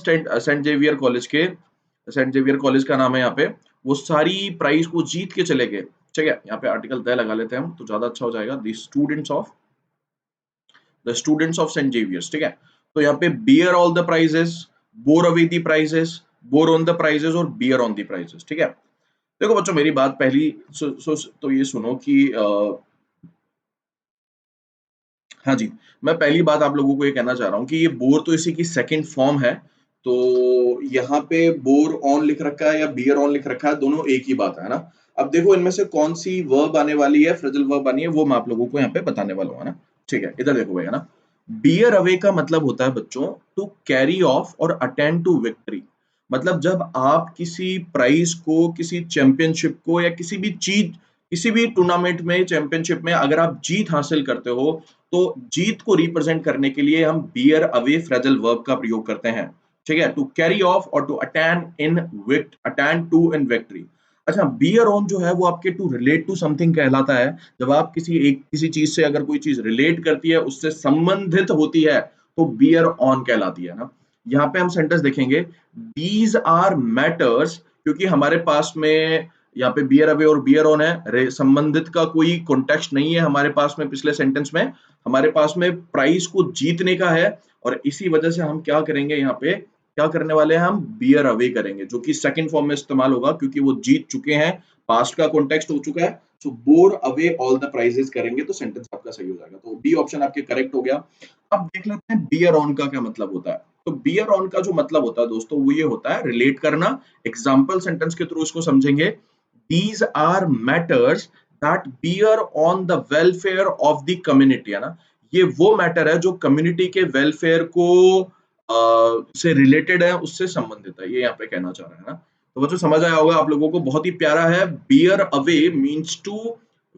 Saint Xavier college के, Saint Xavier college का नाम है यहाँ पे, वो सारी प्राइज को जीत के चले गए। ठीक है, यहाँ पे आर्टिकल द लगा लेते हैं हम तो ज्यादा अच्छा हो जाएगा। The students of Saint Xavier's. ठीक है, तो यहाँ पे bear all the prizes, bore away the prizes, bore on the prizes और बियर ऑन द प्राइजेस। ठीक है, देखो बच्चों मेरी बात पहली तो ये सुनो कि हाँ जी, मैं पहली बात आप लोगों को ये कहना चाह रहा हूँ कि ये बोर तो इसी की सेकंड फॉर्म है। तो यहाँ पे बोर ऑन लिख रखा है या बियर ऑन लिख रखा है, दोनों एक ही बात है ना। अब देखो इनमें से कौन सी वर्ब आने वाली है, फ्रेजल वर्ब आनी है, वो मैं आप लोगों को यहाँ पे बताने वाला हूँ, है ना। ठीक है, इधर देखो भैया ना, बियर अवे का मतलब होता है बच्चों टू कैरी ऑफ और अटेंड टू विक्ट्री। मतलब जब आप किसी प्राइज को, किसी चैंपियनशिप को या किसी भी चीज, किसी भी टूर्नामेंट में, चैंपियनशिप में अगर आप जीत हासिल करते हो, तो जीत को रिप्रेजेंट करने के लिए हम बियर अवे फ्रेजल वर्ब का प्रयोग करते हैं। ठीक है, टू कैरी ऑफ और to attend to in victory. अच्छा, बियर ऑन जो है वो आपके टू रिलेट टू समथिंग कहलाता है। जब आप किसी चीज से अगर कोई चीज रिलेट करती है, उससे संबंधित होती है, तो बियर ऑन कहलाती है ना। यहाँ पे हम सेंटेंस देखेंगे, दीज आर मैटर्स, क्योंकि हमारे पास में यहाँ पे बियर अवे और बियर ऑन है, संबंधित का कोई कॉन्टेक्स्ट नहीं है हमारे पास में। पिछले सेंटेंस में हमारे पास में प्राइज को जीतने का है, और इसी वजह से हम क्या करेंगे, यहाँ पे क्या करने वाले हैं, हम बियर अवे करेंगे, जो कि सेकंड फॉर्म में इस्तेमाल होगा क्योंकि वो जीत चुके हैं, पास्ट का कॉन्टेक्स्ट हो चुका है। So bore away all the prizes करेंगे तो सेंटेंस आपका सही हो जाएगा। तो बी ऑप्शन आपके करेक्ट हो गया। अब देख लेते हैं बियर ऑन का क्या मतलब होता है। तो बियर ऑन का जो मतलब होता है दोस्तों, वो ये होता है रिलेट करना। एग्जाम्पल सेंटेंस के थ्रू इसको समझेंगे। These are matters that bear on the welfare of the community, है ना। ये वो मैटर है जो कम्युनिटी के वेलफेयर को से रिलेटेड है, उससे संबंधित है, ये यहाँ पे कहना चाह रहा है ना। तो बच्चों समझ आया होगा आप लोगों को, बहुत ही प्यारा है। Bear away means to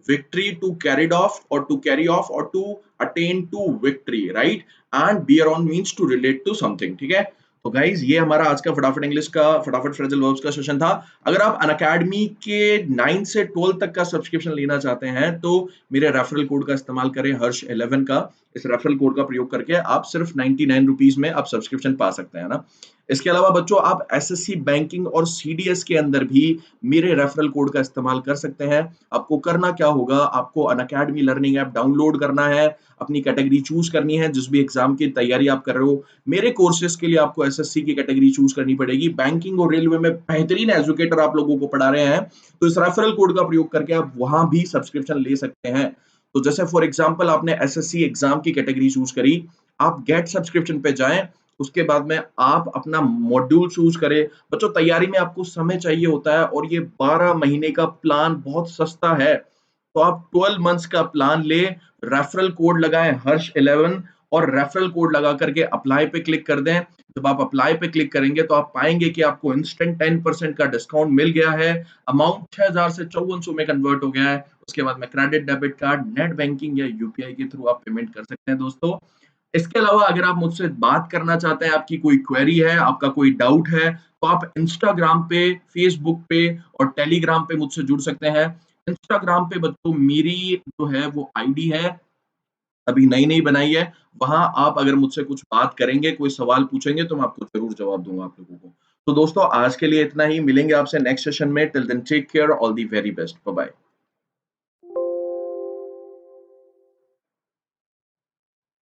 victory, to carried off और टू कैरी ऑफ और to attain to victory, right. And bear on means to relate to something. ठीक है, तो गाइज ये हमारा आज का फटाफट इंग्लिश का, फटाफट फ्रेजल वर्ब्स का सेशन था। अगर आप अनअकैडमी के 9 से 12 तक का सब्सक्रिप्शन लेना चाहते हैं, तो मेरे रेफरल कोड का इस्तेमाल करें, हर्ष 11 का। इस रेफरल कोड का प्रयोग करके आप सिर्फ 99 रुपीज में आप सब्सक्रिप्शन पा सकते हैं ना। इसके अलावा बच्चों आप एसएससी बैंकिंग और सीडीएस के अंदर भी मेरे रेफरल कोड का इस्तेमाल कर सकते हैं। आपको करना क्या होगा, आपको अनअकैडमी लर्निंग ऐप डाउनलोड करना है, अपनी कैटेगरी चूज करनी है, जिस भी एग्जाम की तैयारी आप कर रहे हो। मेरे कोर्सेज के लिए आपको एसएससी की कैटेगरी चूज करनी पड़ेगी। बैंकिंग और रेलवे में बेहतरीन एजुकेटर आप लोगों को पढ़ा रहे हैं, तो इस रेफरल कोड का प्रयोग करके आप वहां भी सब्सक्रिप्शन ले सकते हैं। तो जैसे फॉर एग्जांपल आपने एसएससी एग्जाम की कैटेगरी चूज करी, आप गेट सब्सक्रिप्शन पे जाएं, उसके बाद में आप अपना मॉड्यूल चूज करें। बच्चों तैयारी में आपको समय चाहिए होता है, और ये 12 महीने का प्लान बहुत सस्ता है। तो आप 12 मंथ्स का प्लान ले, रेफरल कोड लगाएं हर्ष 11, और रेफरल कोड लगा करके अप्लाई पे क्लिक कर दें। जब आप अप्लाई पे क्लिक करेंगे तो आप पाएंगे कि आपको इंस्टेंट 10% का डिस्काउंट मिल गया है। अमाउंट 6000 से 5400 में कन्वर्ट हो गया है। उसके बाद में credit, debit card, net banking या यूपीआई के थ्रू आप पेमेंट कर सकते हैं दोस्तों। इसके अलावा अगर आप मुझसे बात करना चाहते हैं, आपकी कोई क्वेरी है, आपका कोई डाउट है, तो आप इंस्टाग्राम पे, फेसबुक पे और टेलीग्राम पे मुझसे जुड़ सकते हैं। इंस्टाग्राम पे बच्चों मेरी जो है वो आईडी है, अभी नई नई बनाई है। वहां आप अगर मुझसे कुछ बात करेंगे, कोई सवाल पूछेंगे, तो मैं आपको जरूर जवाब दूंगा आप लोगों को। तो दोस्तों आज के लिए इतना ही, मिलेंगे आपसे नेक्स्ट सेशन में। Till then take care, all the very best, bye bye.